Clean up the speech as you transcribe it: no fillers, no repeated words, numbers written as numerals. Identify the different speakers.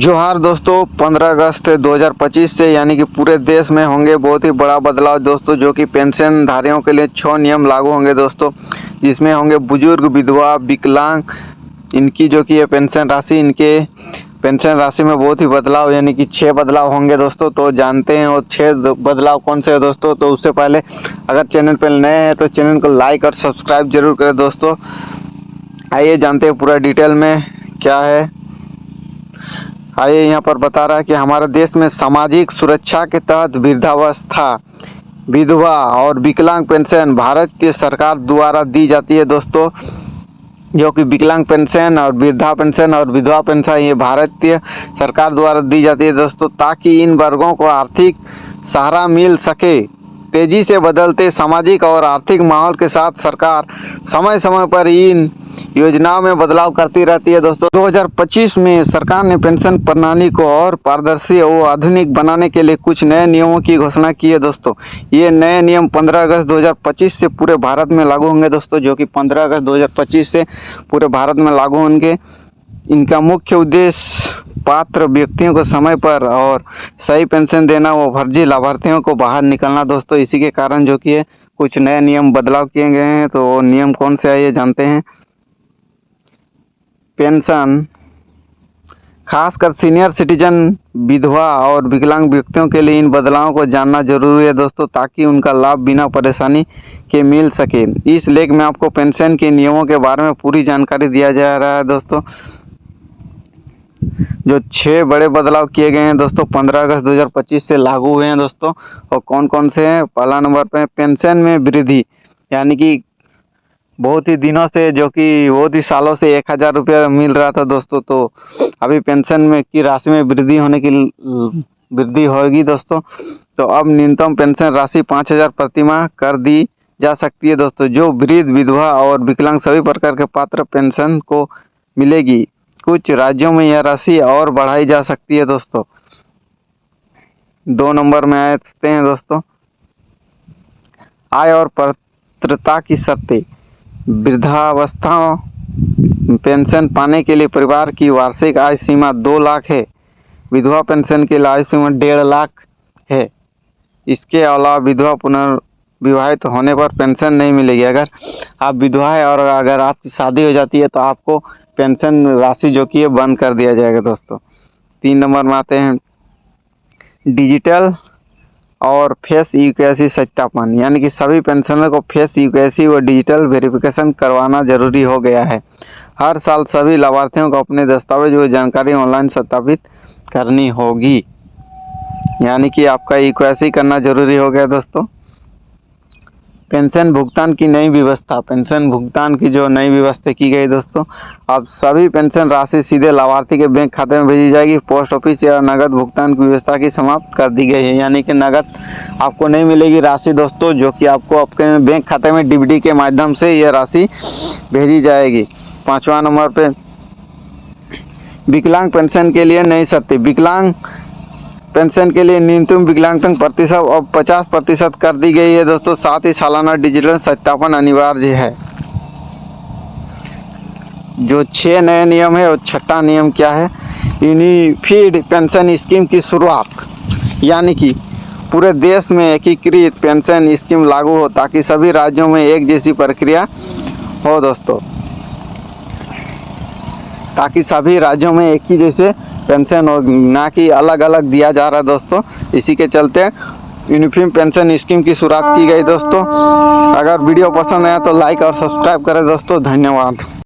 Speaker 1: जोहार दोस्तों, 15 अगस्त 2025 से यानी कि पूरे देश में होंगे बहुत ही बड़ा बदलाव दोस्तों, जो कि पेंशन धारियों के लिए 6 नियम लागू होंगे दोस्तों। जिसमें होंगे बुजुर्ग, विधवा, विकलांग, इनकी जो कि ये पेंशन राशि, इनके पेंशन राशि में बहुत ही बदलाव यानी कि 6 बदलाव होंगे दोस्तों। तो जानते हैं वो 6 बदलाव कौन से है दोस्तों। तो उससे पहले अगर चैनल पर नए हैं तो चैनल को लाइक और सब्सक्राइब जरूर करें दोस्तों। आइए जानते हैं पूरा डिटेल में क्या है। आइए यहाँ पर बता रहा है कि हमारे देश में सामाजिक सुरक्षा के तहत वृद्धावस्था, विधवा और विकलांग पेंशन भारत की सरकार द्वारा दी जाती है दोस्तों। जो कि विकलांग पेंशन और वृद्धा पेंशन और विधवा पेंशन ये भारतीय सरकार द्वारा दी जाती है दोस्तों, ताकि इन वर्गों को आर्थिक सहारा मिल सके। तेजी से बदलते सामाजिक और आर्थिक माहौल के साथ सरकार समय समय पर इन योजनाओं में बदलाव करती रहती है दोस्तों। 2025 में सरकार ने पेंशन प्रणाली को और पारदर्शी और आधुनिक बनाने के लिए कुछ नए नियमों की घोषणा की है दोस्तों। ये नए नियम 15 अगस्त 2025 से पूरे भारत में लागू होंगे दोस्तों, जो कि 15 अगस्त 2025 से पूरे भारत में लागू होंगे। इनका मुख्य उद्देश्य पात्र व्यक्तियों को समय पर और सही पेंशन देना व फर्जी लाभार्थियों को बाहर निकलना दोस्तों। इसी के कारण जो कि कुछ नए नियम बदलाव किए गए हैं। तो वो नियम कौन से है ये जानते हैं। पेंशन खासकर सीनियर सिटीजन, विधवा और विकलांग व्यक्तियों के लिए इन बदलावों को जानना जरूरी है दोस्तों, ताकि उनका लाभ बिना परेशानी के मिल सके। इस लेख में आपको पेंशन के नियमों के बारे में पूरी जानकारी दिया जा रहा है दोस्तों। जो 6 बड़े बदलाव किए गए हैं दोस्तों 15 अगस्त 2025 से लागू हुए हैं दोस्तों। और कौन कौन से हैं। पहला नंबर पे पेंशन में वृद्धि, यानी कि बहुत ही दिनों से, जो कि बहुत ही सालों से 1000 रुपया मिल रहा था दोस्तों, तो अभी पेंशन में की राशि में वृद्धि होगी दोस्तों। तो अब न्यूनतम पेंशन राशि 5000 प्रतिमाह कर दी जा सकती है दोस्तों, जो वृद्ध, विधवा और विकलांग सभी प्रकार के पात्र पेंशन को मिलेगी। कुछ राज्यों में यह राशि और बढ़ाई जा सकती है दोस्तों। 2 नंबर में आते हैं दोस्तों, आय और पात्रता की शर्तें। वृद्धावस्था पेंशन पाने के लिए परिवार की वार्षिक आय सीमा 2 लाख है। विधवा पेंशन के लिए आय सीमा 1.5 लाख है। इसके अलावा विधवा पुनर्विवाहित होने पर पेंशन नहीं मिलेगी। अगर आप विधवा है और अगर आपकी शादी हो जाती है तो आपको पेंशन राशि जो कि है बंद कर दिया जाएगा दोस्तों। 3 नंबर में आते हैं डिजिटल और फेस यूकेसी सत्यापन, यानी कि सभी पेंशनर को फेस यूकेसी व डिजिटल वेरिफिकेशन करवाना जरूरी हो गया है। हर साल सभी लाभार्थियों को अपने दस्तावेज व जानकारी ऑनलाइन सत्यापित करनी होगी, यानी कि आपका यूकेसी करना जरूरी हो गया दोस्तों। पेंशन भुगतान की नई व्यवस्था, पेंशन भुगतान की जो नई व्यवस्था की गई दोस्तों, अब सभी पेंशन राशि सीधे लाभार्थी के बैंक खाते में भेजी जाएगी। पोस्ट ऑफिस या नगद भुगतान की व्यवस्था की समाप्त कर दी गई है, यानी कि नगद आपको नहीं मिलेगी राशि दोस्तों, जो कि आपको आपके बैंक खाते में डीबीडी के माध्यम से यह राशि भेजी जाएगी। 5वां नंबर पे विकलांग पेंशन के लिए नई शर्तें। विकलांग पेंशन के लिए न्यूनतम विकलांगता प्रतिशत अब 50% कर दी गई है दोस्तों। साथ ही सालाना डिजिटल सत्यापन अनिवार्य है। जो 6 नए नियम है और 6वां नियम क्या है। यूनिफाइड पेंशन स्कीम की शुरुआत, यानी कि पूरे देश में एकीकृत पेंशन स्कीम लागू हो, ताकि सभी राज्यों में एक जैसी प्रक्रिया हो दोस्तों, ताकि सभी राज्यों में एक ही जैसे पेंशन हो, ना कि अलग अलग दिया जा रहा है दोस्तों। इसी के चलते यूनिफॉर्म पेंशन स्कीम की शुरुआत की गई दोस्तों। अगर वीडियो पसंद आया तो लाइक और सब्सक्राइब करें दोस्तों। धन्यवाद।